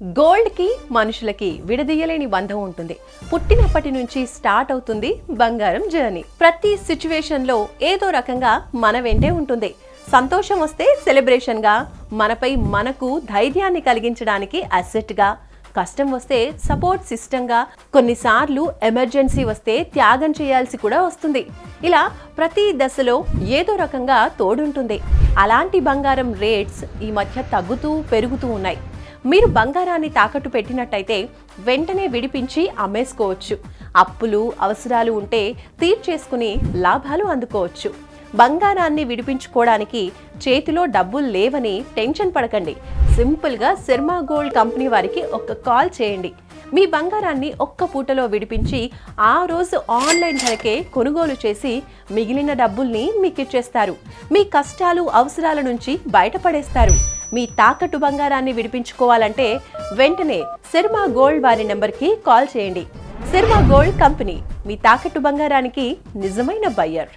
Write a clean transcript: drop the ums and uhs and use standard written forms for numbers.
Gold కి మనుషులకి విడదీయలేని బంధం ఉంటుంది. పుట్టినప్పటి నుంచి స్టార్ట్ అవుతుంది బంగారం జర్నీ. ప్రతి సిచ్యువేషన్ లో ఏదో రకంగా మన వెంటే ఉంటుంది. సంతోషం వస్తే సెలబ్రేషన్ గా, మనపై మనకు ధైర్యాన్ని కలిగించడానికి అసెట్ గా, కష్టం వస్తే సపోర్ట్ సిస్టమ్ గా, కొన్నిసార్లు ఎమర్జెన్సీ వస్తే త్యాగం చేయాల్సి కూడా వస్తుంది. ఇలా ప్రతి దశలో ఏదో రకంగా తోడుంటుంది. అలాంటి బంగారం రేట్స్ ఈ మధ్య తగ్గుతూ పెరుగుతూ ఉన్నాయి. మీరు బంగారాన్ని తాకట్టు పెట్టినట్టయితే వెంటనే విడిపించి అమ్మేసుకోవచ్చు. అప్పులు అవసరాలు ఉంటే తీర్చేసుకుని లాభాలు అందుకోవచ్చు. బంగారాన్ని విడిపించుకోవడానికి చేతిలో డబ్బులు లేవని టెన్షన్ పడకండి. సింపుల్గా శర్మా గోల్డ్ కంపెనీ వారికి ఒక్క కాల్ చేయండి. మీ బంగారాన్ని ఒక్క పూటలో విడిపించి ఆ రోజు ఆన్లైన్ ధరకే కొనుగోలు చేసి మిగిలిన డబ్బుల్ని మీకు ఇచ్చేస్తారు. మీ కష్టాలు అవసరాల నుంచి బయటపడేస్తారు. మీ తాకట్టు బంగారాన్ని విడిపించుకోవాలంటే వెంటనే శర్మా గోల్డ్ వారి నెంబర్కి కాల్ చేయండి. శర్మా గోల్డ్ కంపెనీ, మీ తాకట్టు బంగారానికి నిజమైన బయ్యర్.